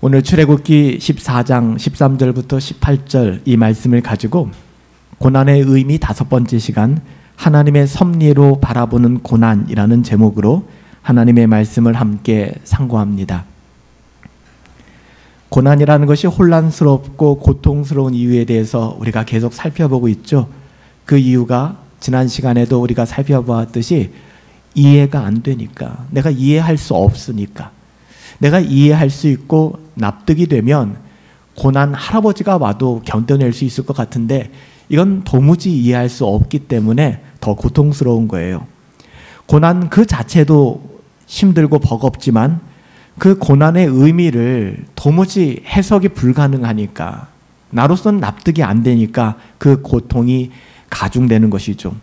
오늘 출애굽기 14장 13절부터 18절 이 말씀을 가지고 고난의 의미 5번째 시간, 하나님의 섭리로 바라보는 고난이라는 제목으로 하나님의 말씀을 함께 상고합니다. 고난이라는 것이 혼란스럽고 고통스러운 이유에 대해서 우리가 계속 살펴보고 있죠. 그 이유가 지난 시간에도 우리가 살펴보았듯이 이해가 안 되니까, 내가 이해할 수 없으니까. 내가 이해할 수 있고 납득이 되면 고난 할아버지가 와도 견뎌낼 수 있을 것 같은데 이건 도무지 이해할 수 없기 때문에 더 고통스러운 거예요. 고난 그 자체도 힘들고 버겁지만 그 고난의 의미를 도무지 해석이 불가능하니까, 나로서는 납득이 안 되니까 그 고통이 가중되는 것이죠.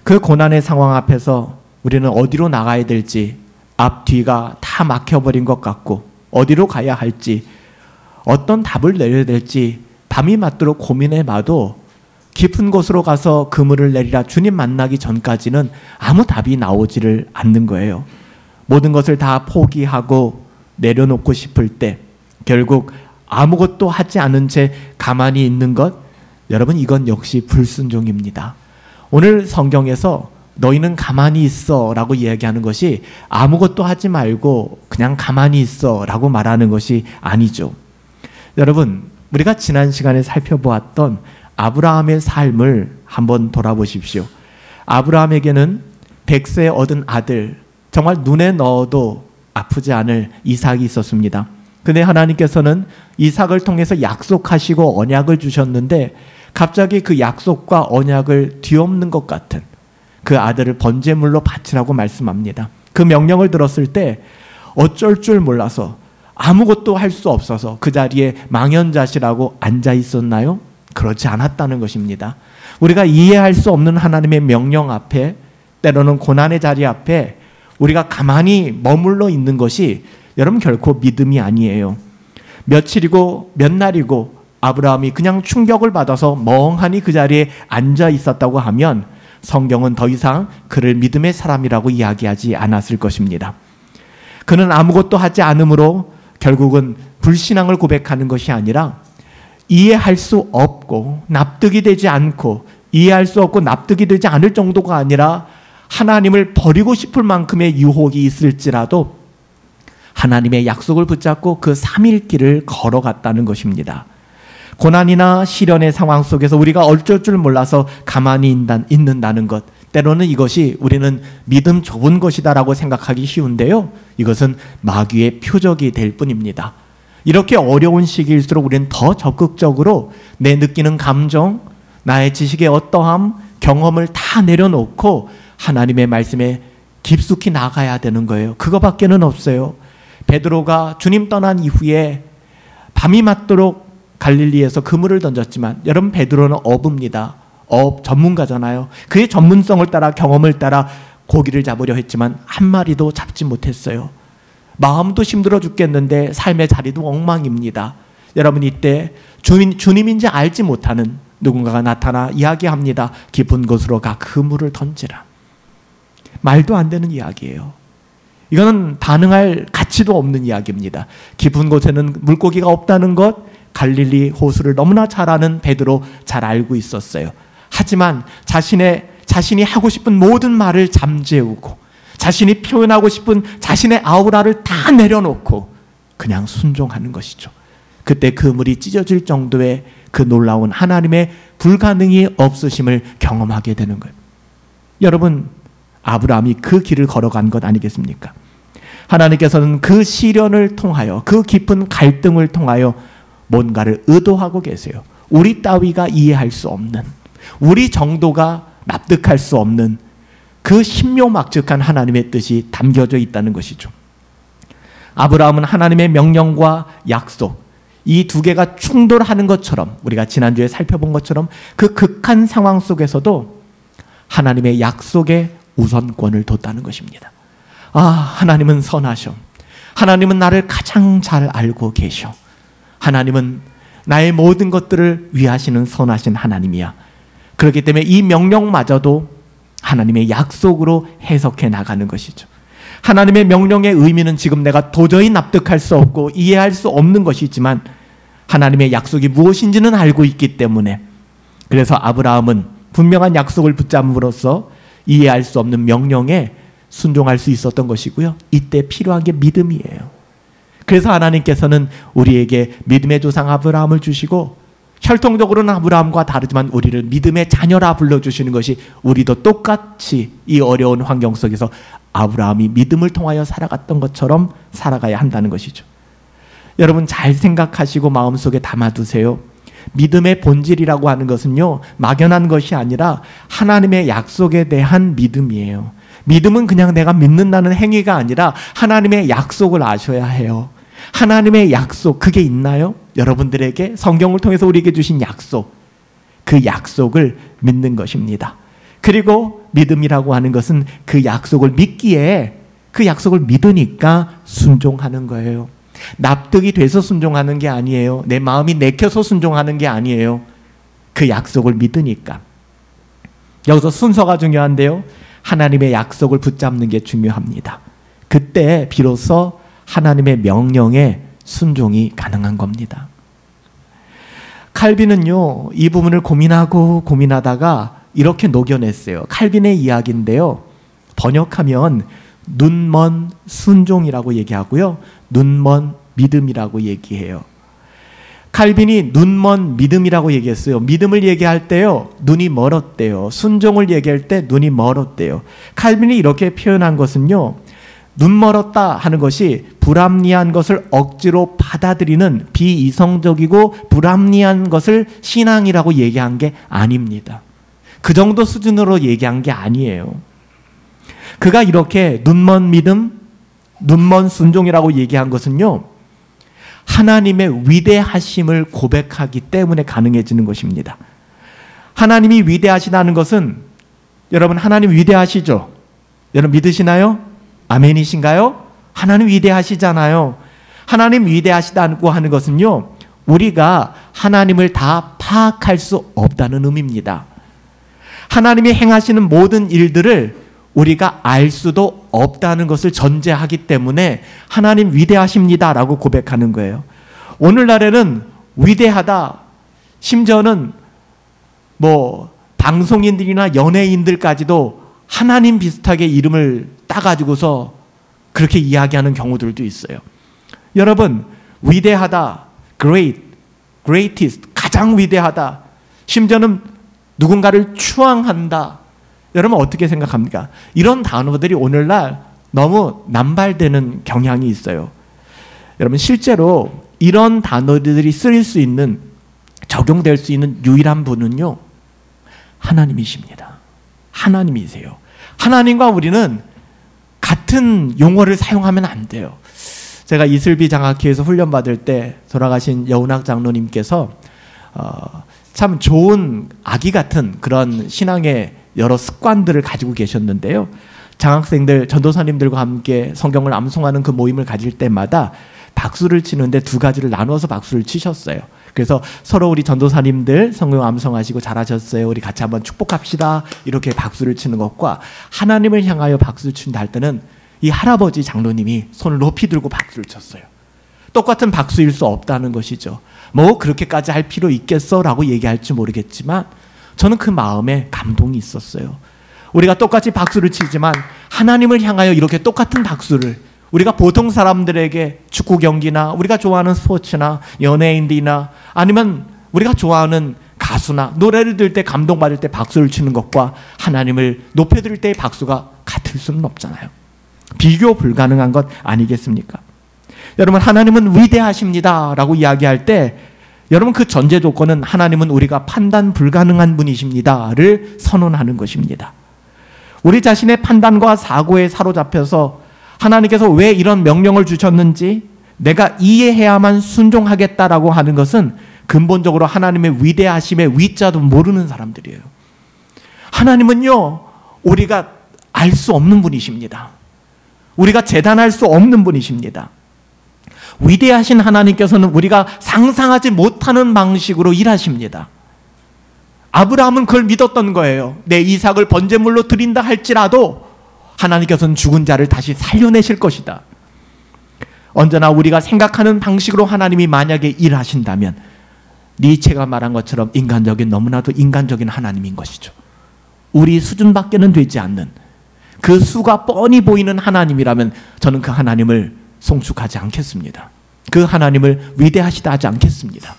그 고난의 상황 앞에서 우리는 어디로 나가야 될지, 앞뒤가 다 막혀버린 것 같고 어디로 가야 할지, 어떤 답을 내려야 될지 밤이 맞도록 고민해봐도 깊은 곳으로 가서 그물을 내리라 주님 만나기 전까지는 아무 답이 나오지를 않는 거예요. 모든 것을 다 포기하고 내려놓고 싶을 때 결국 아무것도 하지 않은 채 가만히 있는 것, 여러분 이건 역시 불순종입니다. 오늘 성경에서 너희는 가만히 있어 라고 이야기하는 것이 아무것도 하지 말고 그냥 가만히 있어 라고 말하는 것이 아니죠. 여러분, 우리가 지난 시간에 살펴보았던 아브라함의 삶을 한번 돌아보십시오. 아브라함에게는 100세 얻은 아들, 정말 눈에 넣어도 아프지 않을 이삭이 있었습니다. 근데 하나님께서는 이삭을 통해서 약속하시고 언약을 주셨는데 갑자기 그 약속과 언약을 뒤엎는 것 같은 그 아들을 번제물로 바치라고 말씀합니다. 그 명령을 들었을 때 어쩔 줄 몰라서 아무것도 할 수 없어서 그 자리에 망연자실하고 앉아 있었나요? 그렇지 않았다는 것입니다. 우리가 이해할 수 없는 하나님의 명령 앞에, 때로는 고난의 자리 앞에 우리가 가만히 머물러 있는 것이 여러분 결코 믿음이 아니에요. 며칠이고 몇 날이고 아브라함이 그냥 충격을 받아서 멍하니 그 자리에 앉아 있었다고 하면 성경은 더 이상 그를 믿음의 사람이라고 이야기하지 않았을 것입니다. 그는 아무것도 하지 않으므로 결국은 불신앙을 고백하는 것이 아니라 이해할 수 없고 납득이 되지 않고, 이해할 수 없고 납득이 되지 않을 정도가 아니라 하나님을 버리고 싶을 만큼의 유혹이 있을지라도 하나님의 약속을 붙잡고 그 3일 길을 걸어갔다는 것입니다. 고난이나 시련의 상황 속에서 우리가 어쩔 줄 몰라서 가만히 있는다는 것, 때로는 이것이 우리는 믿음 좁은 것이다라고 생각하기 쉬운데요, 이것은 마귀의 표적이 될 뿐입니다. 이렇게 어려운 시기일수록 우리는 더 적극적으로 내 느끼는 감정, 나의 지식의 어떠함, 경험을 다 내려놓고 하나님의 말씀에 깊숙이 나가야 되는 거예요. 그거밖에는 없어요. 베드로가 주님 떠난 이후에 밤이 맞도록 갈릴리에서 그물을 던졌지만, 여러분 베드로는 어부입니다. 어업 전문가잖아요. 그의 전문성을 따라, 경험을 따라 고기를 잡으려 했지만 한 마리도 잡지 못했어요. 마음도 힘들어 죽겠는데 삶의 자리도 엉망입니다. 여러분 이때 주님인지 알지 못하는 누군가가 나타나 이야기합니다. 깊은 곳으로 가 그물을 던지라. 말도 안 되는 이야기예요. 이거는 반응할 가치도 없는 이야기입니다. 깊은 곳에는 물고기가 없다는 것, 갈릴리 호수를 너무나 잘 아는 베드로 잘 알고 있었어요. 하지만 자신이 하고 싶은 모든 말을 잠재우고 자신이 표현하고 싶은 자신의 아우라를 다 내려놓고 그냥 순종하는 것이죠. 그때 그물이 찢어질 정도의 그 놀라운 하나님의 불가능이 없으심을 경험하게 되는 거예요. 여러분, 아브라함이 그 길을 걸어간 것 아니겠습니까? 하나님께서는 그 시련을 통하여, 그 깊은 갈등을 통하여 뭔가를 의도하고 계세요. 우리 따위가 이해할 수 없는, 우리 정도가 납득할 수 없는 그 신묘막측한 하나님의 뜻이 담겨져 있다는 것이죠. 아브라함은 하나님의 명령과 약속, 이 두 개가 충돌하는 것처럼, 우리가 지난주에 살펴본 것처럼 그 극한 상황 속에서도 하나님의 약속에 우선권을 뒀다는 것입니다. 아, 하나님은 선하셔. 하나님은 나를 가장 잘 알고 계셔. 하나님은 나의 모든 것들을 위하시는 선하신 하나님이야. 그렇기 때문에 이 명령마저도 하나님의 약속으로 해석해 나가는 것이죠. 하나님의 명령의 의미는 지금 내가 도저히 납득할 수 없고 이해할 수 없는 것이지만 하나님의 약속이 무엇인지는 알고 있기 때문에, 그래서 아브라함은 분명한 약속을 붙잡음으로써 이해할 수 없는 명령에 순종할 수 있었던 것이고요. 이때 필요한 게 믿음이에요. 그래서 하나님께서는 우리에게 믿음의 조상 아브라함을 주시고, 혈통적으로는 아브라함과 다르지만 우리를 믿음의 자녀라 불러주시는 것이, 우리도 똑같이 이 어려운 환경 속에서 아브라함이 믿음을 통하여 살아갔던 것처럼 살아가야 한다는 것이죠. 여러분 잘 생각하시고 마음속에 담아두세요. 믿음의 본질이라고 하는 것은요, 막연한 것이 아니라 하나님의 약속에 대한 믿음이에요. 믿음은 그냥 내가 믿는다는 행위가 아니라 하나님의 약속을 아셔야 해요. 하나님의 약속, 그게 있나요? 여러분들에게 성경을 통해서 우리에게 주신 약속, 그 약속을 믿는 것입니다. 그리고 믿음이라고 하는 것은 그 약속을 믿기에, 그 약속을 믿으니까 순종하는 거예요. 납득이 돼서 순종하는 게 아니에요. 내 마음이 내켜서 순종하는 게 아니에요. 그 약속을 믿으니까. 여기서 순서가 중요한데요, 하나님의 약속을 붙잡는 게 중요합니다. 그때 비로소 하나님의 명령에 순종이 가능한 겁니다. 칼빈은요, 이 부분을 고민하다가 이렇게 녹여냈어요. 칼빈의 이야기인데요, 번역하면 눈먼 순종이라고 얘기하고요, 눈먼 믿음이라고 얘기해요. 칼빈이 눈먼 믿음이라고 얘기했어요. 믿음을 얘기할 때요, 눈이 멀었대요. 순종을 얘기할 때 눈이 멀었대요. 칼빈이 이렇게 표현한 것은요, 눈 멀었다 하는 것이 불합리한 것을 억지로 받아들이는 비이성적이고 불합리한 것을 신앙이라고 얘기한 게 아닙니다. 그 정도 수준으로 얘기한 게 아니에요. 그가 이렇게 눈먼 믿음, 눈먼 순종이라고 얘기한 것은요, 하나님의 위대하심을 고백하기 때문에 가능해지는 것입니다. 하나님이 위대하시다는 것은, 여러분 하나님 위대하시죠? 여러분 믿으시나요? 아멘이신가요? 하나님 위대하시잖아요. 하나님 위대하시다고 하는 것은요, 우리가 하나님을 다 파악할 수 없다는 의미입니다. 하나님이 행하시는 모든 일들을 우리가 알 수도 없다는 것을 전제하기 때문에 하나님 위대하십니다라고 고백하는 거예요. 오늘날에는 위대하다, 심지어는 방송인들이나 연예인들까지도 하나님 비슷하게 이름을 따가지고서 그렇게 이야기하는 경우들도 있어요. 여러분, 위대하다, great, greatest, 가장 위대하다, 심지어는 누군가를 추앙한다, 여러분 어떻게 생각합니까? 이런 단어들이 오늘날 너무 남발되는 경향이 있어요. 여러분 실제로 이런 단어들이 쓰일 수 있는, 적용될 수 있는 유일한 분은요, 하나님이십니다. 하나님이세요. 하나님과 우리는 같은 용어를 사용하면 안 돼요. 제가 이슬비 장학회에서 훈련받을 때 돌아가신 여운학 장로님께서 참 좋은 아기 같은 그런 신앙의 여러 습관들을 가지고 계셨는데요, 장학생들, 전도사님들과 함께 성경을 암송하는 그 모임을 가질 때마다 박수를 치는데 두 가지를 나눠서 박수를 치셨어요. 그래서 서로 우리 전도사님들 성경 암송하시고 잘하셨어요, 우리 같이 한번 축복합시다, 이렇게 박수를 치는 것과, 하나님을 향하여 박수를 친다 할 때는 이 할아버지 장로님이 손을 높이 들고 박수를 쳤어요. 똑같은 박수일 수 없다는 것이죠. 그렇게까지 할 필요 있겠어? 라고 얘기할지 모르겠지만 저는 그 마음에 감동이 있었어요. 우리가 똑같이 박수를 치지만 하나님을 향하여 이렇게 똑같은 박수를, 우리가 보통 사람들에게 축구 경기나 우리가 좋아하는 스포츠나 연예인들이나 아니면 우리가 좋아하는 가수나 노래를 들을 때 감동받을 때 박수를 치는 것과 하나님을 높여드릴 때의 박수가 같을 수는 없잖아요. 비교 불가능한 것 아니겠습니까? 여러분 하나님은 위대하십니다 라고 이야기할 때, 여러분 그 전제 조건은 하나님은 우리가 판단 불가능한 분이십니다를 선언하는 것입니다. 우리 자신의 판단과 사고에 사로잡혀서 하나님께서 왜 이런 명령을 주셨는지 내가 이해해야만 순종하겠다라고 하는 것은 근본적으로 하나님의 위대하심의 위자도 모르는 사람들이에요. 하나님은요, 우리가 알 수 없는 분이십니다. 우리가 재단할 수 없는 분이십니다. 위대하신 하나님께서는 우리가 상상하지 못하는 방식으로 일하십니다. 아브라함은 그걸 믿었던 거예요. 내 이삭을 번제물로 드린다 할지라도 하나님께서는 죽은 자를 다시 살려내실 것이다. 언제나 우리가 생각하는 방식으로 하나님이 만약에 일하신다면 니체가 말한 것처럼 너무나도 인간적인 하나님인 것이죠. 우리 수준밖에는 되지 않는 그 수가 뻔히 보이는 하나님이라면 저는 그 하나님을 송축하지 않겠습니다. 그 하나님을 위대하시다 하지 않겠습니다.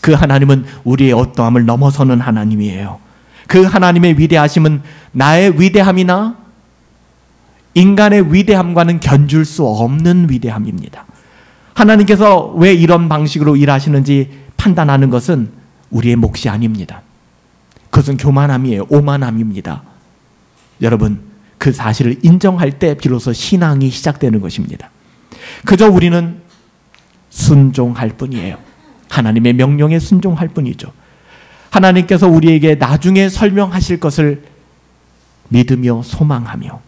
그 하나님은 우리의 어떠함을 넘어서는 하나님이에요. 그 하나님의 위대하심은 나의 위대함이나 인간의 위대함과는 견줄 수 없는 위대함입니다. 하나님께서 왜 이런 방식으로 일하시는지 판단하는 것은 우리의 몫이 아닙니다. 그것은 교만함이에요. 오만함입니다. 여러분, 그 사실을 인정할 때 비로소 신앙이 시작되는 것입니다. 그저 우리는 순종할 뿐이에요. 하나님의 명령에 순종할 뿐이죠. 하나님께서 우리에게 나중에 설명하실 것을 믿으며 소망하며,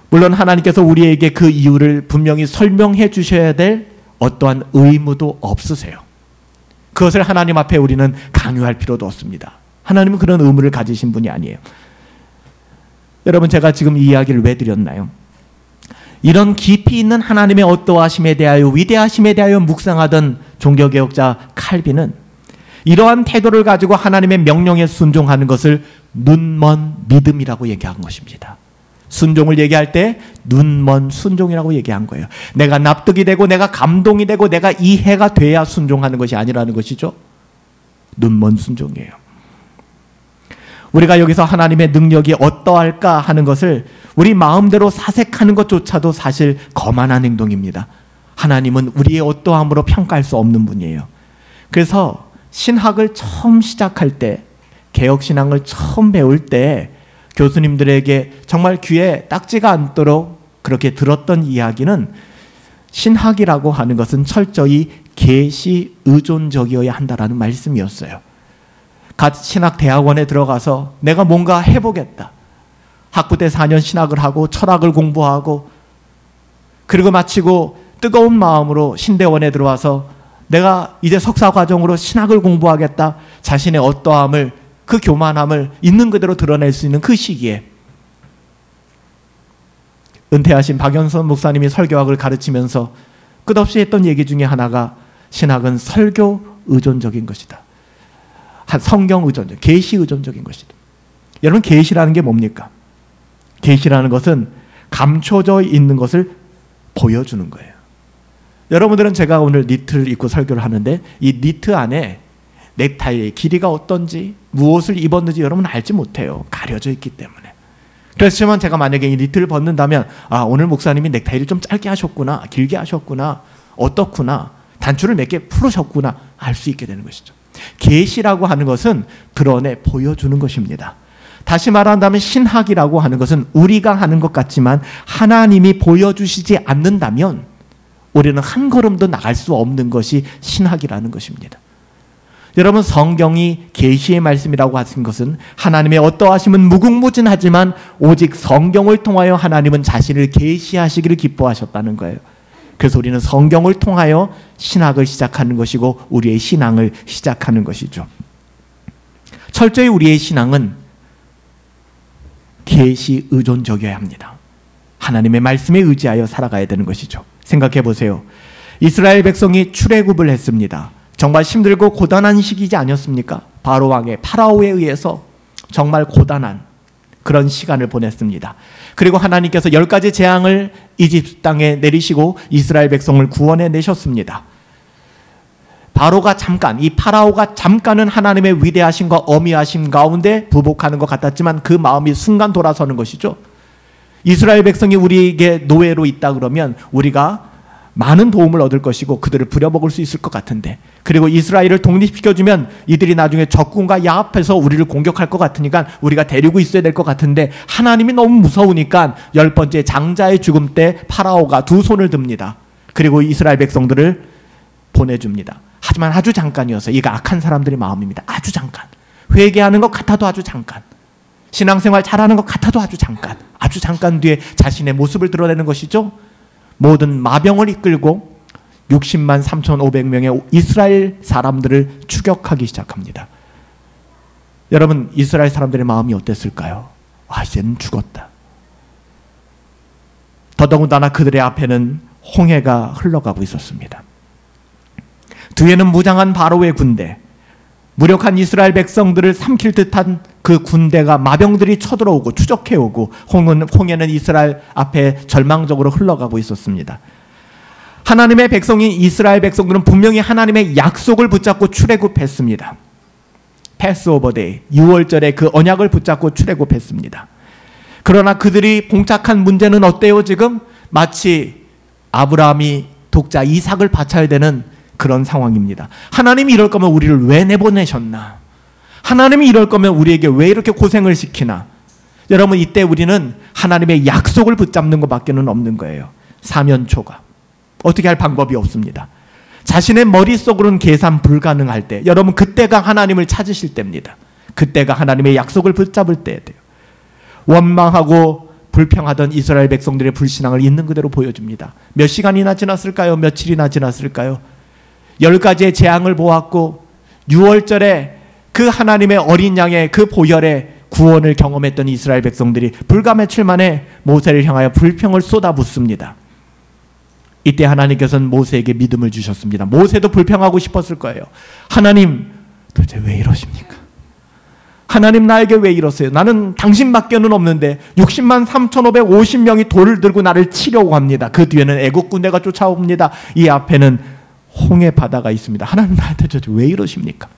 물론 하나님께서 우리에게 그 이유를 분명히 설명해 주셔야 될 어떠한 의무도 없으세요. 그것을 하나님 앞에 우리는 강요할 필요도 없습니다. 하나님은 그런 의무를 가지신 분이 아니에요. 여러분, 제가 지금 이 이야기를 왜 드렸나요? 이런 깊이 있는 하나님의 어떠하심에 대하여, 위대하심에 대하여 묵상하던 종교개혁자 칼빈은 이러한 태도를 가지고 하나님의 명령에 순종하는 것을 눈먼 믿음이라고 얘기한 것입니다. 순종을 얘기할 때 눈먼 순종이라고 얘기한 거예요. 내가 납득이 되고 내가 감동이 되고 내가 이해가 돼야 순종하는 것이 아니라는 것이죠. 눈먼 순종이에요. 우리가 여기서 하나님의 능력이 어떠할까 하는 것을 우리 마음대로 사색하는 것조차도 사실 거만한 행동입니다. 하나님은 우리의 어떠함으로 평가할 수 없는 분이에요. 그래서 신학을 처음 시작할 때, 개혁신앙을 처음 배울 때 교수님들에게 정말 귀에 딱지가 않도록 그렇게 들었던 이야기는, 신학이라고 하는 것은 철저히 계시 의존적이어야 한다라는 말씀이었어요. 갓 신학대학원에 들어가서 내가 뭔가 해보겠다. 학부 때 4년 신학을 하고 철학을 공부하고 그리고 마치고 뜨거운 마음으로 신대원에 들어와서 내가 이제 석사 과정으로 신학을 공부하겠다. 자신의 어떠함을, 그 교만함을 있는 그대로 드러낼 수 있는 그 시기에 은퇴하신 박연선 목사님이 설교학을 가르치면서 끝없이 했던 얘기 중에 하나가, 신학은 설교 의존적인 것이다. 성경 의존적, 계시 의존적인 것이다. 여러분, 계시라는 게 뭡니까? 계시라는 것은 감춰져 있는 것을 보여주는 거예요. 여러분들은, 제가 오늘 니트를 입고 설교를 하는데 이 니트 안에 넥타이의 길이가 어떤지, 무엇을 입었는지 여러분 알지 못해요. 가려져 있기 때문에. 그렇지만 제가 만약에 이 니트를 벗는다면, 아, 오늘 목사님이 넥타이를 좀 짧게 하셨구나, 길게 하셨구나, 어떻구나, 단추를 몇 개 풀으셨구나 알 수 있게 되는 것이죠. 계시라고 하는 것은 드러내 보여주는 것입니다. 다시 말한다면 신학이라고 하는 것은 우리가 하는 것 같지만 하나님이 보여주시지 않는다면 우리는 한 걸음도 나갈 수 없는 것이 신학이라는 것입니다. 여러분, 성경이 계시의 말씀이라고 하신 것은 하나님의 어떠하심은 무궁무진하지만 오직 성경을 통하여 하나님은 자신을 계시하시기를 기뻐하셨다는 거예요. 그래서 우리는 성경을 통하여 신학을 시작하는 것이고 우리의 신앙을 시작하는 것이죠. 철저히 우리의 신앙은 계시 의존적이어야 합니다. 하나님의 말씀에 의지하여 살아가야 되는 것이죠. 생각해 보세요. 이스라엘 백성이 출애굽을 했습니다. 정말 힘들고 고단한 시기지 아니었습니까? 바로 왕의 파라오에 의해서 정말 고단한 그런 시간을 보냈습니다. 그리고 하나님께서 10가지 재앙을 이집트 땅에 내리시고 이스라엘 백성을 구원해 내셨습니다. 바로가 잠깐, 이 파라오가 잠깐은 하나님의 위대하심과 어미하심 가운데 부복하는 것 같았지만 그 마음이 순간 돌아서는 것이죠. 이스라엘 백성이 우리에게 노예로 있다 그러면 우리가 많은 도움을 얻을 것이고 그들을 부려먹을 수 있을 것 같은데, 그리고 이스라엘을 독립시켜주면 이들이 나중에 적군과 야합해서 우리를 공격할 것 같으니까 우리가 데리고 있어야 될 것 같은데, 하나님이 너무 무서우니까 10번째 장자의 죽음 때 파라오가 두 손을 듭니다. 그리고 이스라엘 백성들을 보내줍니다. 하지만 아주 잠깐이어서, 이가 악한 사람들의 마음입니다. 아주 잠깐. 회개하는 것 같아도 아주 잠깐. 신앙생활 잘하는 것 같아도 아주 잠깐 뒤에 자신의 모습을 드러내는 것이죠. 모든 마병을 이끌고 60만 3,500명의 이스라엘 사람들을 추격하기 시작합니다. 여러분, 이스라엘 사람들의 마음이 어땠을까요? 아, 이제는 죽었다. 더더군다나 그들의 앞에는 홍해가 흘러가고 있었습니다. 뒤에는 무장한 바로의 군대, 무력한 이스라엘 백성들을 삼킬 듯한 그 군대가 마병들이 쳐들어오고 추적해오고 홍해는 이스라엘 앞에 절망적으로 흘러가고 있었습니다. 하나님의 백성인 이스라엘 백성들은 분명히 하나님의 약속을 붙잡고 출애굽했습니다. 패스오버데이, 6월절에 그 언약을 붙잡고 출애굽했습니다. 그러나 그들이 봉착한 문제는 어때요? 지금 마치 아브라함이 독자 이삭을 바쳐야 되는 그런 상황입니다. 하나님이 이럴 거면 우리를 왜 내보내셨나? 하나님이 이럴 거면 우리에게 왜 이렇게 고생을 시키나? 여러분, 이때 우리는 하나님의 약속을 붙잡는 것밖에는 없는 거예요. 사면초가. 어떻게 할 방법이 없습니다. 자신의 머릿속으로는 계산 불가능할 때, 여러분, 그때가 하나님을 찾으실 때입니다. 그때가 하나님의 약속을 붙잡을 때예요. 원망하고 불평하던 이스라엘 백성들의 불신앙을 있는 그대로 보여줍니다. 몇 시간이나 지났을까요? 며칠이나 지났을까요? 10가지의 재앙을 보았고 6월절에 그 하나님의 어린 양의 그 보혈의 구원을 경험했던 이스라엘 백성들이 불과 며칠 만에 모세를 향하여 불평을 쏟아붓습니다. 이때 하나님께서는 모세에게 믿음을 주셨습니다. 모세도 불평하고 싶었을 거예요. 하나님, 도대체 왜 이러십니까? 하나님, 나에게 왜 이러세요? 나는 당신밖에는 없는데 60만 3,550명이 돌을 들고 나를 치려고 합니다. 그 뒤에는 애국 군대가 쫓아옵니다. 이 앞에는 홍해 바다가 있습니다. 하나님, 나한테 도대체 왜 이러십니까?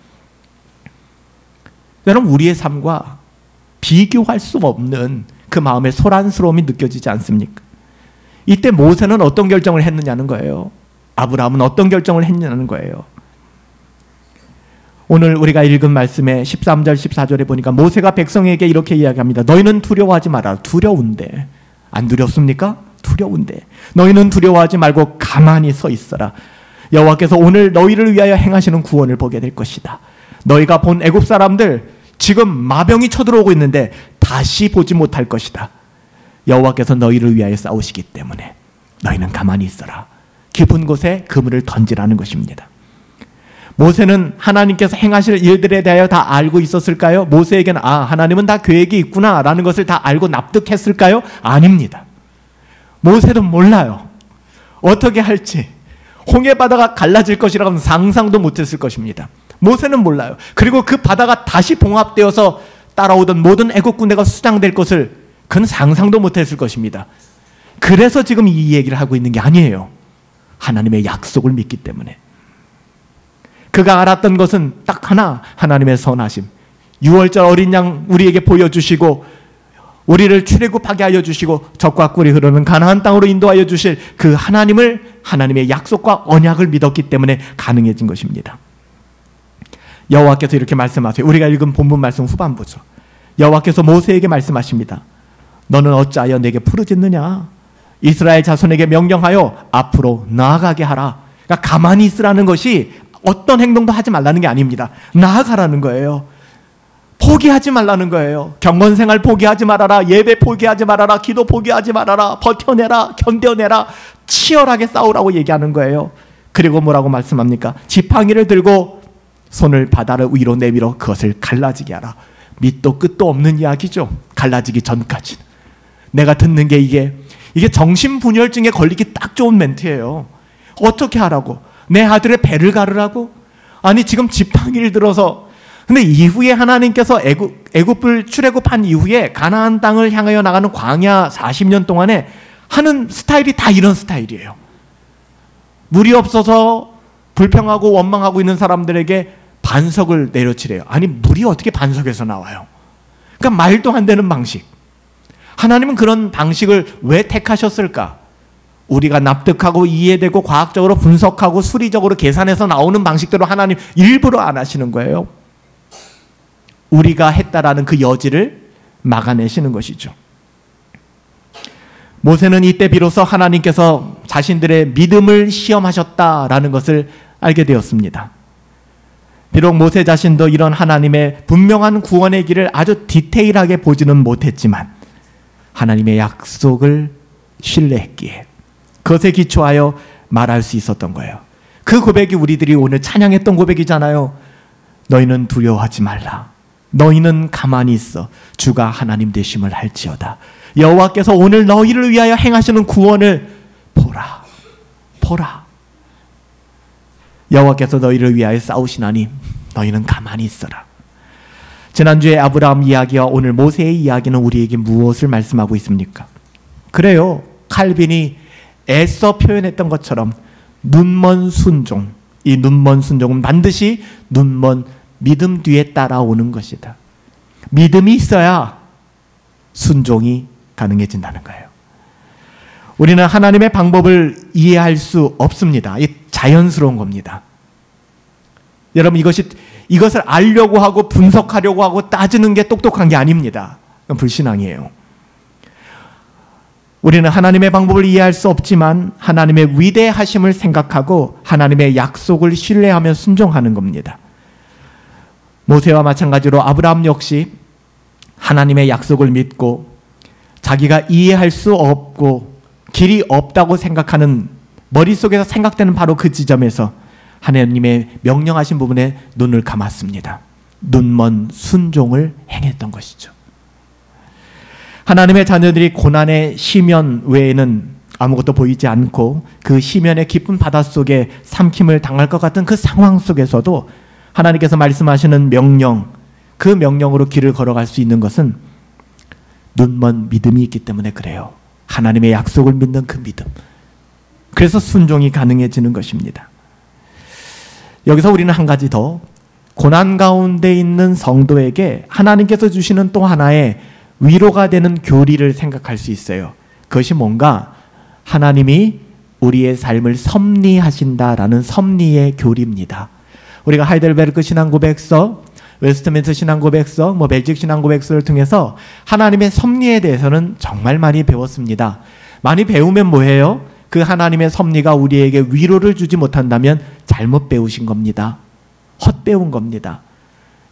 여러분, 우리의 삶과 비교할 수 없는 그 마음의 소란스러움이 느껴지지 않습니까? 이때 모세는 어떤 결정을 했느냐는 거예요. 아브라함은 어떤 결정을 했느냐는 거예요. 오늘 우리가 읽은 말씀에 13절 14절에 보니까 모세가 백성에게 이렇게 이야기합니다. 너희는 두려워하지 마라. 두려운데. 안 두렵습니까? 두려운데. 너희는 두려워하지 말고 가만히 서 있어라. 여호와께서 오늘 너희를 위하여 행하시는 구원을 보게 될 것이다. 너희가 본 애굽 사람들 지금 마병이 쳐들어오고 있는데 다시 보지 못할 것이다. 여호와께서 너희를 위하여 싸우시기 때문에 너희는 가만히 있어라. 깊은 곳에 그물을 던지라는 것입니다. 모세는 하나님께서 행하실 일들에 대하여 다 알고 있었을까요? 모세에게는 하나님은 다 계획이 있구나 라는 것을 다 알고 납득했을까요? 아닙니다. 모세도 몰라요. 어떻게 할지. 홍해 바다가 갈라질 것이라고는 상상도 못했을 것입니다. 모세는 몰라요. 그리고 그 바다가 다시 봉합되어서 따라오던 모든 애국 군대가 수장될 것을 그는 상상도 못했을 것입니다. 그래서 지금 이 얘기를 하고 있는 게 아니에요. 하나님의 약속을 믿기 때문에. 그가 알았던 것은 딱 하나, 하나님의 선하심. 6월절 어린 양 우리에게 보여주시고 우리를 출애굽하게 하여 주시고 젖과 꿀이 흐르는 가나안 땅으로 인도하여 주실 그 하나님을, 하나님의 약속과 언약을 믿었기 때문에 가능해진 것입니다. 여호와께서 이렇게 말씀하세요. 우리가 읽은 본문 말씀 후반부죠. 여호와께서 모세에게 말씀하십니다. 너는 어찌하여 내게 부르짖느냐? 이스라엘 자손에게 명령하여 앞으로 나아가게 하라. 그러니까 가만히 있으라는 것이 어떤 행동도 하지 말라는 게 아닙니다. 나아가라는 거예요. 포기하지 말라는 거예요. 경건생활 포기하지 말아라. 예배 포기하지 말아라. 기도 포기하지 말아라. 버텨내라. 견뎌내라. 치열하게 싸우라고 얘기하는 거예요. 그리고 뭐라고 말씀합니까? 지팡이를 들고 손을 바다를 위로 내밀어 그것을 갈라지게 하라. 밑도 끝도 없는 이야기죠. 갈라지기 전까지. 내가 듣는 게 이게 정신분열증에 걸리기 딱 좋은 멘트예요. 어떻게 하라고? 내 아들의 배를 가르라고? 아니, 지금 지팡이를 들어서. 근데 이후에 하나님께서 애굽을 출애굽한 이후에 가나안 땅을 향하여 나가는 광야 40년 동안에 하는 스타일이 다 이런 스타일이에요. 물이 없어서 불평하고 원망하고 있는 사람들에게 반석을 내려치래요. 아니, 물이 어떻게 반석에서 나와요? 그러니까 말도 안 되는 방식. 하나님은 그런 방식을 왜 택하셨을까? 우리가 납득하고 이해되고 과학적으로 분석하고 수리적으로 계산해서 나오는 방식대로 하나님 일부러 안 하시는 거예요. 우리가 했다라는 그 여지를 막아내시는 것이죠. 모세는 이때 비로소 하나님께서 자신들의 믿음을 시험하셨다라는 것을 알게 되었습니다. 비록 모세 자신도 이런 하나님의 분명한 구원의 길을 아주 디테일하게 보지는 못했지만 하나님의 약속을 신뢰했기에 그것에 기초하여 말할 수 있었던 거예요. 그 고백이 우리들이 오늘 찬양했던 고백이잖아요. 너희는 두려워하지 말라. 너희는 가만히 있어 주가 하나님 되심을 할지어다. 여호와께서 오늘 너희를 위하여 행하시는 구원을 보라. 보라. 여호와께서 너희를 위하여 싸우시나니 너희는 가만히 있어라. 지난주에 아브라함 이야기와 오늘 모세의 이야기는 우리에게 무엇을 말씀하고 있습니까? 그래요. 칼빈이 애써 표현했던 것처럼 눈먼 순종. 이 눈먼 순종은 반드시 눈먼 믿음 뒤에 따라오는 것이다. 믿음이 있어야 순종이 가능해진다는 거예요. 우리는 하나님의 방법을 이해할 수 없습니다. 이 자연스러운 겁니다. 여러분, 이것을 알려고 하고 분석하려고 하고 따지는 게 똑똑한 게 아닙니다. 그건 불신앙이에요. 우리는 하나님의 방법을 이해할 수 없지만 하나님의 위대하심을 생각하고 하나님의 약속을 신뢰하며 순종하는 겁니다. 모세와 마찬가지로 아브라함 역시 하나님의 약속을 믿고 자기가 이해할 수 없고 길이 없다고 생각하는 머릿속에서 생각되는 바로 그 지점에서 하나님의 명령하신 부분에 눈을 감았습니다. 눈먼 순종을 행했던 것이죠. 하나님의 자녀들이 고난의 시면 외에는 아무것도 보이지 않고 그 시면의 깊은 바닷속에 삼킴을 당할 것 같은 그 상황 속에서도 하나님께서 말씀하시는 명령, 그 명령으로 길을 걸어갈 수 있는 것은 눈먼 믿음이 있기 때문에 그래요. 하나님의 약속을 믿는 그 믿음. 그래서 순종이 가능해지는 것입니다. 여기서 우리는 한 가지 더, 고난 가운데 있는 성도에게 하나님께서 주시는 또 하나의 위로가 되는 교리를 생각할 수 있어요. 그것이 뭔가 하나님이 우리의 삶을 섭리하신다라는 섭리의 교리입니다. 우리가 하이델베르크 신앙고백서, 웨스트민스터 신앙고백서, 벨직 신앙고백서를 통해서 하나님의 섭리에 대해서는 정말 많이 배웠습니다. 많이 배우면 뭐예요? 그 하나님의 섭리가 우리에게 위로를 주지 못한다면 잘못 배우신 겁니다. 헛배운 겁니다.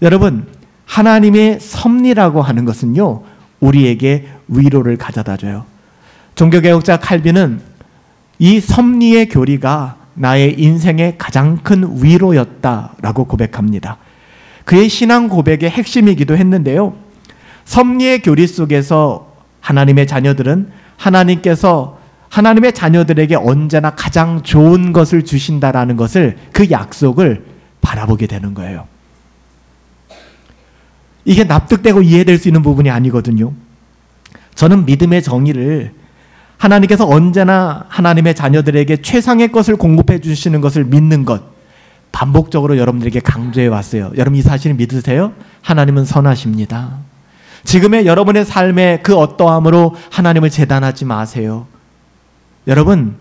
여러분, 하나님의 섭리라고 하는 것은요, 우리에게 위로를 가져다 줘요. 종교개혁자 칼빈은 이 섭리의 교리가 나의 인생의 가장 큰 위로였다라고 고백합니다. 그의 신앙 고백의 핵심이기도 했는데요. 섭리의 교리 속에서 하나님의 자녀들은 하나님께서 하나님의 자녀들에게 언제나 가장 좋은 것을 주신다라는 것을, 그 약속을 바라보게 되는 거예요. 이게 납득되고 이해될 수 있는 부분이 아니거든요. 저는 믿음의 정의를 하나님께서 언제나 하나님의 자녀들에게 최상의 것을 공급해 주시는 것을 믿는 것, 반복적으로 여러분들에게 강조해 왔어요. 여러분, 이 사실을 믿으세요? 하나님은 선하십니다. 지금의 여러분의 삶의 그 어떠함으로 하나님을 재단하지 마세요. 여러분,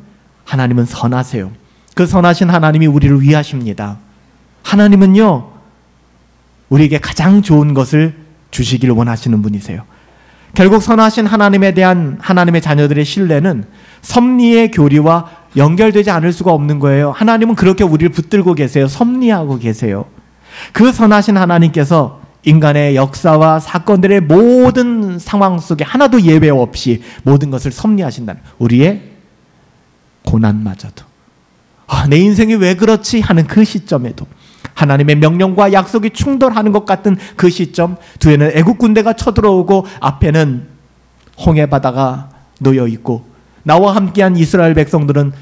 하나님은 선하세요. 그 선하신 하나님이 우리를 위하십니다. 하나님은요, 우리에게 가장 좋은 것을 주시길 원하시는 분이세요. 결국 선하신 하나님에 대한 하나님의 자녀들의 신뢰는 섭리의 교리와 연결되지 않을 수가 없는 거예요. 하나님은 그렇게 우리를 붙들고 계세요. 섭리하고 계세요. 그 선하신 하나님께서 인간의 역사와 사건들의 모든 상황 속에 하나도 예외 없이 모든 것을 섭리하신다는, 우리의 고난마저도, 내 인생이 왜 그렇지 하는 그 시점에도, 하나님의 명령과 약속이 충돌하는 것 같은 그 시점, 뒤에는 애국 군대가 쳐들어오고 앞에는 홍해 바다가 놓여 있고, 나와 함께한 이스라엘 백성들은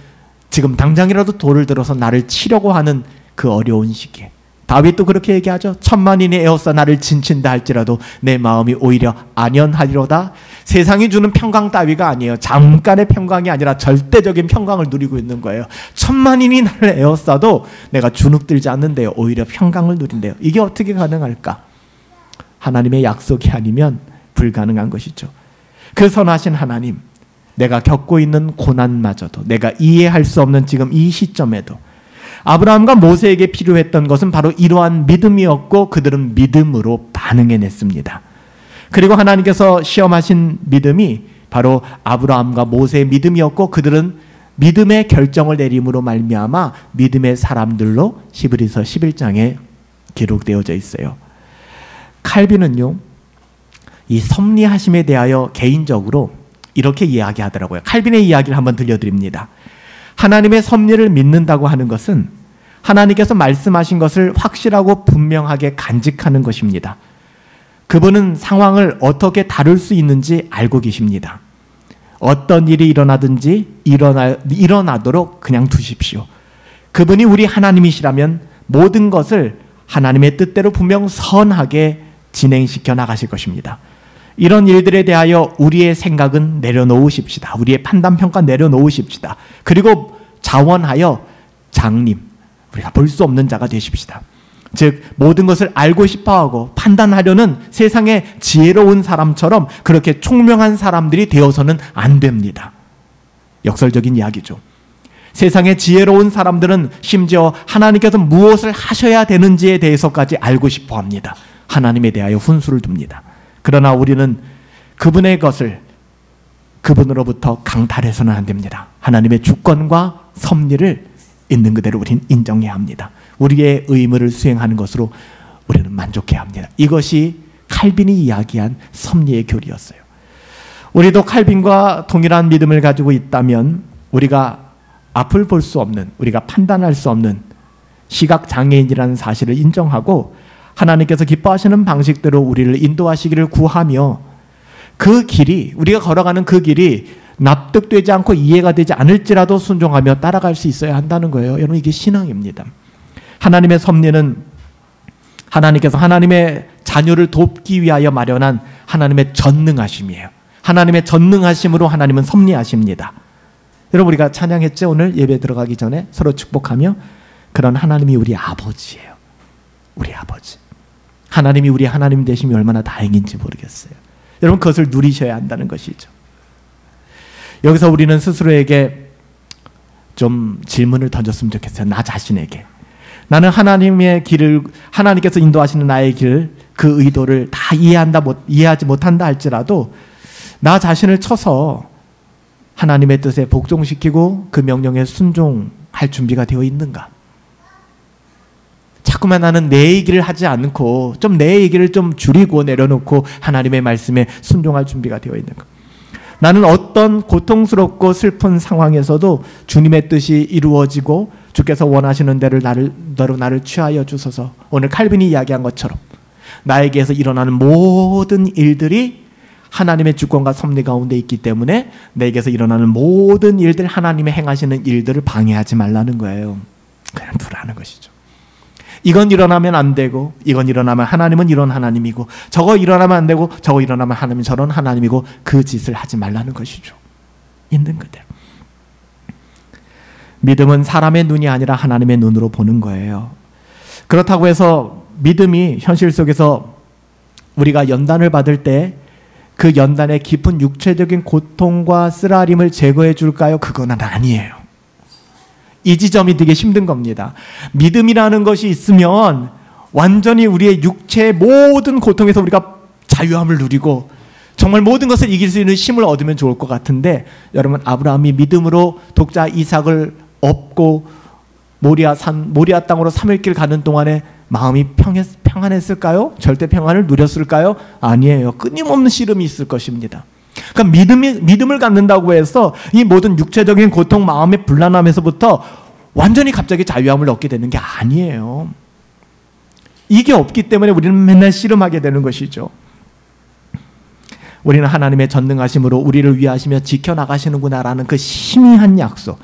지금 당장이라도 돌을 들어서 나를 치려고 하는 그 어려운 시기에, 다윗도 그렇게 얘기하죠. 1000만인이 에워싸 나를 진친다 할지라도 내 마음이 오히려 안연하리로다. 세상이 주는 평강 따위가 아니에요. 잠깐의 평강이 아니라 절대적인 평강을 누리고 있는 거예요. 1000만인이 나를 에워싸도 내가 주눅들지 않는데요, 오히려 평강을 누린대요. 이게 어떻게 가능할까? 하나님의 약속이 아니면 불가능한 것이죠. 그 선하신 하나님, 내가 겪고 있는 고난마저도, 내가 이해할 수 없는 지금 이 시점에도 아브라함과 모세에게 필요했던 것은 바로 이러한 믿음이었고, 그들은 믿음으로 반응해냈습니다. 그리고 하나님께서 시험하신 믿음이 바로 아브라함과 모세의 믿음이었고, 그들은 믿음의 결정을 내림으로 말미암아 믿음의 사람들로 히브리서 11장에 기록되어져 있어요. 칼빈은요, 이 섭리하심에 대하여 개인적으로 이렇게 이야기하더라고요. 칼빈의 이야기를 한번 들려드립니다. 하나님의 섭리를 믿는다고 하는 것은 하나님께서 말씀하신 것을 확실하고 분명하게 간직하는 것입니다. 그분은 상황을 어떻게 다룰 수 있는지 알고 계십니다. 어떤 일이 일어나든지 일어나도록 그냥 두십시오. 그분이 우리 하나님이시라면 모든 것을 하나님의 뜻대로 분명 선하게 진행시켜 나가실 것입니다. 이런 일들에 대하여 우리의 생각은 내려놓으십시다. 우리의 판단, 평가 내려놓으십시다. 그리고 자원하여 장님, 우리가 볼 수 없는 자가 되십시다. 즉 모든 것을 알고 싶어하고 판단하려는 세상의 지혜로운 사람처럼 그렇게 총명한 사람들이 되어서는 안 됩니다. 역설적인 이야기죠. 세상의 지혜로운 사람들은 심지어 하나님께서 무엇을 하셔야 되는지에 대해서까지 알고 싶어합니다. 하나님에 대하여 훈수를 둡니다. 그러나 우리는 그분의 것을 그분으로부터 강탈해서는 안 됩니다. 하나님의 주권과 섭리를 있는 그대로 우리는 인정해야 합니다. 우리의 의무를 수행하는 것으로 우리는 만족해야 합니다. 이것이 칼빈이 이야기한 섭리의 교리였어요. 우리도 칼빈과 동일한 믿음을 가지고 있다면 우리가 앞을 볼 수 없는, 우리가 판단할 수 없는 시각장애인이라는 사실을 인정하고 하나님께서 기뻐하시는 방식대로 우리를 인도하시기를 구하며 그 길이, 우리가 걸어가는 그 길이 납득되지 않고 이해가 되지 않을지라도 순종하며 따라갈 수 있어야 한다는 거예요. 여러분, 이게 신앙입니다. 하나님의 섭리는 하나님께서 하나님의 자녀를 돕기 위하여 마련한 하나님의 전능하심이에요. 하나님의 전능하심으로 하나님은 섭리하십니다. 여러분, 우리가 찬양했죠? 오늘 예배 들어가기 전에 서로 축복하며 그런 하나님이 우리 아버지예요. 우리 아버지. 하나님이 우리 하나님 되심이 얼마나 다행인지 모르겠어요. 여러분, 그것을 누리셔야 한다는 것이죠. 여기서 우리는 스스로에게 좀 질문을 던졌으면 좋겠어요. 나 자신에게. 나는 하나님의 길을, 하나님께서 인도하시는 나의 길, 그 의도를 다 이해하지 못한다 할지라도 나 자신을 쳐서 하나님의 뜻에 복종시키고 그 명령에 순종할 준비가 되어 있는가? 자꾸만 나는 내 얘기를 하지 않고 좀 내 얘기를 좀 줄이고 내려놓고 하나님의 말씀에 순종할 준비가 되어 있는가? 나는 어떤 고통스럽고 슬픈 상황에서도 주님의 뜻이 이루어지고 주께서 원하시는 대로 나를 취하여 주소서. 오늘 칼빈이 이야기한 것처럼 나에게서 일어나는 모든 일들이 하나님의 주권과 섭리 가운데 있기 때문에 내게서 일어나는 모든 일들, 하나님의 행하시는 일들을 방해하지 말라는 거예요. 그냥 두라는 것이죠. 이건 일어나면 안 되고 이건 일어나면 하나님은 이런 하나님이고 저거 일어나면 안 되고 저거 일어나면 하나님은 저런 하나님이고 그 짓을 하지 말라는 것이죠. 있는 그대로. 믿음은 사람의 눈이 아니라 하나님의 눈으로 보는 거예요. 그렇다고 해서 믿음이 현실 속에서 우리가 연단을 받을 때 그 연단의 깊은 육체적인 고통과 쓰라림을 제거해 줄까요? 그건 아니에요. 이 지점이 되게 힘든 겁니다. 믿음이라는 것이 있으면 완전히 우리의 육체의 모든 고통에서 우리가 자유함을 누리고 정말 모든 것을 이길 수 있는 힘을 얻으면 좋을 것 같은데, 여러분, 아브라함이 믿음으로 독자 이삭을 업고 모리아 땅으로 3일길 가는 동안에 마음이 평안했을까요? 절대 평안을 누렸을까요? 아니에요. 끊임없는 씨름이 있을 것입니다. 그러니까 믿음을 갖는다고 해서 이 모든 육체적인 고통, 마음의 불안함에서부터 완전히 갑자기 자유함을 얻게 되는 게 아니에요. 이게 없기 때문에 우리는 맨날 씨름하게 되는 것이죠. 우리는 하나님의 전능하심으로 우리를 위하시며 지켜나가시는구나라는 그 희미한 약속.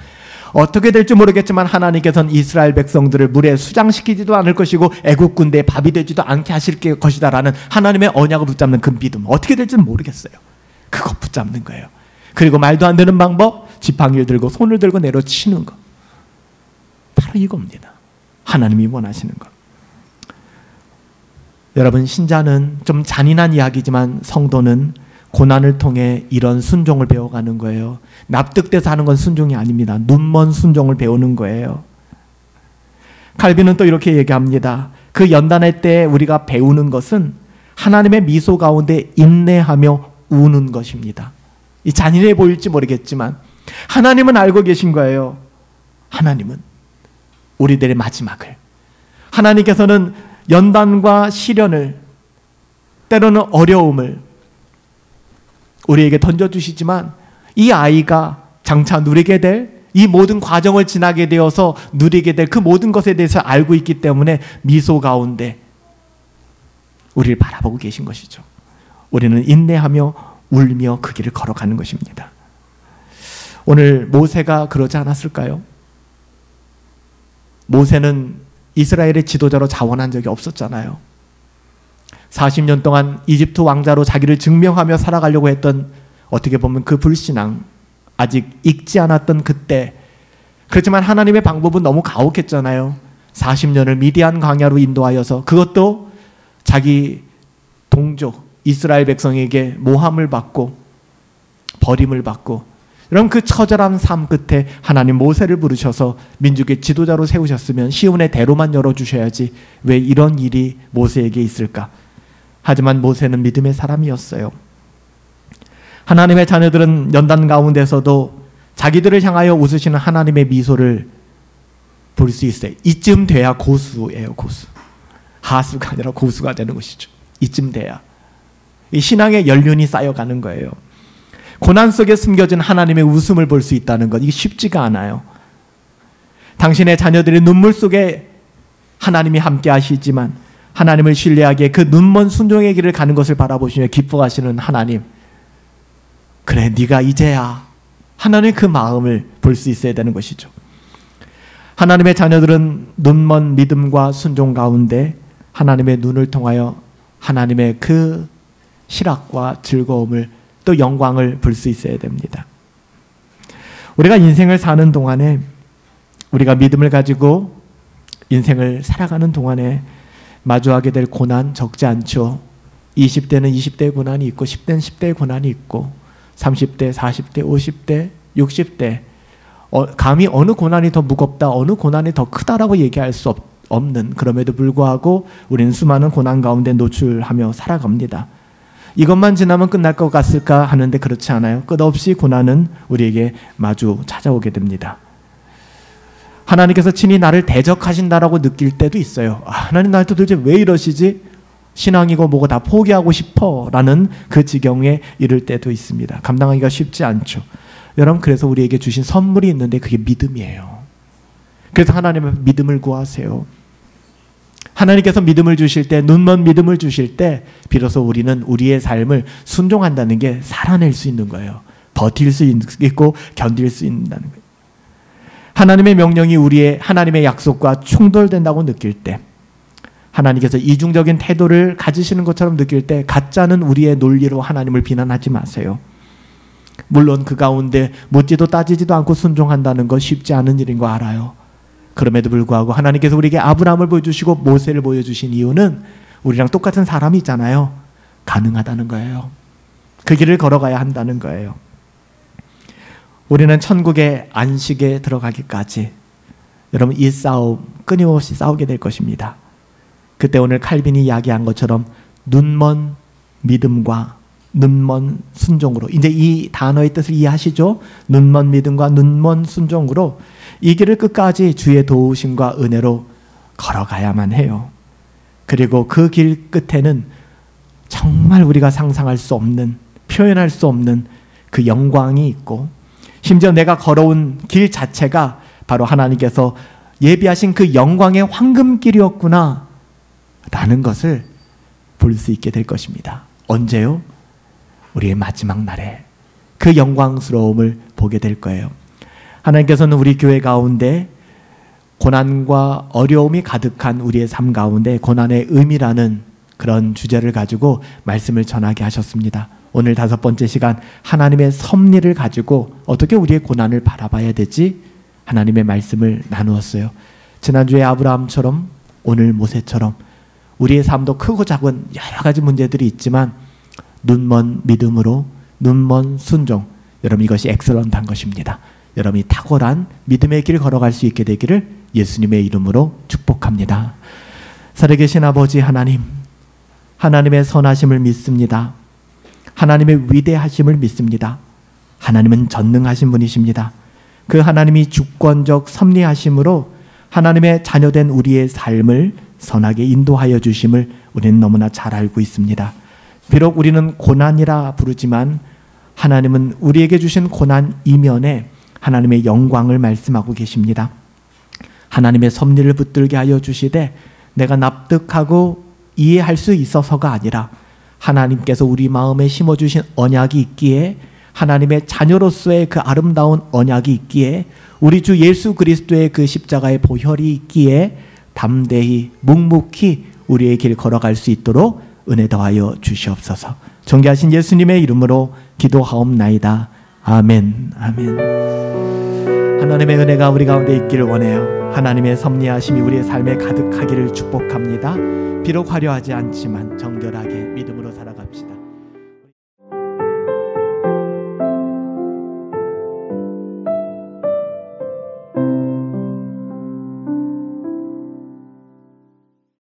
어떻게 될지 모르겠지만 하나님께서는 이스라엘 백성들을 물에 수장시키지도 않을 것이고 애국 군대에 밥이 되지도 않게 하실 것이다라는 하나님의 언약을 붙잡는 그 믿음. 어떻게 될지는 모르겠어요. 그거 붙잡는 거예요. 그리고 말도 안 되는 방법, 지팡이를 들고 손을 들고 내려치는 것. 바로 이겁니다. 하나님이 원하시는 것. 여러분, 신자는 좀 잔인한 이야기지만 성도는 고난을 통해 이런 순종을 배워가는 거예요. 납득돼서 하는 건 순종이 아닙니다. 눈먼 순종을 배우는 거예요. 칼빈은 또 이렇게 얘기합니다. 그 연단의 때 우리가 배우는 것은 하나님의 미소 가운데 인내하며 우는 것입니다. 이 잔인해 보일지 모르겠지만 하나님은 알고 계신 거예요. 하나님은 우리들의 마지막을, 하나님께서는 연단과 시련을, 때로는 어려움을 우리에게 던져주시지만 이 아이가 장차 누리게 될, 이 모든 과정을 지나게 되어서 누리게 될 그 모든 것에 대해서 알고 있기 때문에 미소 가운데 우리를 바라보고 계신 것이죠. 우리는 인내하며 울며 그 길을 걸어가는 것입니다. 오늘 모세가 그러지 않았을까요? 모세는 이스라엘의 지도자로 자원한 적이 없었잖아요. 40년 동안 이집트 왕자로 자기를 증명하며 살아가려고 했던, 어떻게 보면 그 불신앙, 아직 익지 않았던 그때, 그렇지만 하나님의 방법은 너무 가혹했잖아요. 40년을 미디안 광야로 인도하여서, 그것도 자기 동족 이스라엘 백성에게 모함을 받고 버림을 받고, 여러분 그 처절한 삶 끝에 하나님 모세를 부르셔서 민족의 지도자로 세우셨으면 시온의 대로만 열어주셔야지 왜 이런 일이 모세에게 있을까? 하지만 모세는 믿음의 사람이었어요. 하나님의 자녀들은 연단 가운데서도 자기들을 향하여 웃으시는 하나님의 미소를 볼 수 있어요. 이쯤 돼야 고수예요. 고수. 하수가 아니라 고수가 되는 것이죠. 이쯤 돼야. 이 신앙의 연륜이 쌓여가는 거예요. 고난 속에 숨겨진 하나님의 웃음을 볼 수 있다는 것, 이게 쉽지가 않아요. 당신의 자녀들의 눈물 속에 하나님이 함께 하시지만 하나님을 신뢰하기에 그 눈먼 순종의 길을 가는 것을 바라보시며 기뻐하시는 하나님, 그래 네가 이제야, 하나님의 그 마음을 볼 수 있어야 되는 것이죠. 하나님의 자녀들은 눈먼 믿음과 순종 가운데 하나님의 눈을 통하여 하나님의 그 실학과 즐거움을 또 영광을 볼 수 있어야 됩니다. 우리가 인생을 사는 동안에, 우리가 믿음을 가지고 인생을 살아가는 동안에 마주하게 될 고난 적지 않죠. 20대는 20대의 고난이 있고 10대는 10대의 고난이 있고 30대, 40대, 50대, 60대, 감히 어느 고난이 더 무겁다, 어느 고난이 더 크다라고 얘기할 수 없는, 그럼에도 불구하고 우리는 수많은 고난 가운데 노출하며 살아갑니다. 이것만 지나면 끝날 것 같을까 하는데 그렇지 않아요. 끝없이 고난은 우리에게 마주 찾아오게 됩니다. 하나님께서 친히 나를 대적하신다라고 느낄 때도 있어요. 하나님 나한테 도대체 왜 이러시지? 신앙이고 뭐고 다 포기하고 싶어 라는 그 지경에 이를 때도 있습니다. 감당하기가 쉽지 않죠. 여러분, 그래서 우리에게 주신 선물이 있는데 그게 믿음이에요. 그래서 하나님의 믿음을 구하세요. 하나님께서 믿음을 주실 때, 눈먼 믿음을 주실 때 비로소 우리는 우리의 삶을 순종한다는 게 살아낼 수 있는 거예요. 버틸 수 있고 견딜 수 있다는 거예요. 하나님의 명령이 우리의 하나님의 약속과 충돌된다고 느낄 때, 하나님께서 이중적인 태도를 가지시는 것처럼 느낄 때 가짜는 우리의 논리로 하나님을 비난하지 마세요. 물론 그 가운데 묻지도 따지지도 않고 순종한다는 것 쉽지 않은 일인 거 알아요. 그럼에도 불구하고 하나님께서 우리에게 아브라함을 보여주시고 모세를 보여주신 이유는 우리랑 똑같은 사람이 있잖아요. 가능하다는 거예요. 그 길을 걸어가야 한다는 거예요. 우리는 천국의 안식에 들어가기까지 여러분 이 싸움 끊임없이 싸우게 될 것입니다. 그때 오늘 칼빈이 이야기한 것처럼 눈먼 믿음과 눈먼 순종으로, 이제 이 단어의 뜻을 이해하시죠? 눈먼 믿음과 눈먼 순종으로 이 길을 끝까지 주의 도우심과 은혜로 걸어가야만 해요. 그리고 그 길 끝에는 정말 우리가 상상할 수 없는, 표현할 수 없는 그 영광이 있고, 심지어 내가 걸어온 길 자체가 바로 하나님께서 예비하신 그 영광의 황금길이었구나 라는 것을 볼 수 있게 될 것입니다. 언제요? 우리의 마지막 날에 그 영광스러움을 보게 될 거예요. 하나님께서는 우리 교회 가운데 고난과 어려움이 가득한 우리의 삶 가운데 고난의 의미라는 그런 주제를 가지고 말씀을 전하게 하셨습니다. 오늘 5번째 시간, 하나님의 섭리를 가지고 어떻게 우리의 고난을 바라봐야 되지? 하나님의 말씀을 나누었어요. 지난주에 아브라함처럼 오늘 모세처럼 우리의 삶도 크고 작은 여러 가지 문제들이 있지만 눈먼 믿음으로, 눈먼 순종, 여러분 이것이 엑셀런트한 것입니다. 여러분이 탁월한 믿음의 길 걸어갈 수 있게 되기를 예수님의 이름으로 축복합니다. 살아계신 아버지 하나님, 하나님의 선하심을 믿습니다. 하나님의 위대하심을 믿습니다. 하나님은 전능하신 분이십니다. 그 하나님이 주권적 섭리하심으로 하나님의 자녀된 우리의 삶을 선하게 인도하여 주심을 우리는 너무나 잘 알고 있습니다. 비록 우리는 고난이라 부르지만 하나님은 우리에게 주신 고난 이면에 하나님의 영광을 말씀하고 계십니다. 하나님의 섭리를 붙들게 하여 주시되 내가 납득하고 이해할 수 있어서가 아니라 하나님께서 우리 마음에 심어주신 언약이 있기에, 하나님의 자녀로서의 그 아름다운 언약이 있기에, 우리 주 예수 그리스도의 그 십자가의 보혈이 있기에 담대히 묵묵히 우리의 길 걸어갈 수 있도록 은혜 더하여 주시옵소서. 존귀하신 예수님의 이름으로 기도하옵나이다. 아멘. 아멘. 하나님의 은혜가 우리 가운데 있기를 원해요. 하나님의 섭리하심이 우리의 삶에 가득하기를 축복합니다. 비록 화려하지 않지만 정결하게 믿음으로 살아갑시다.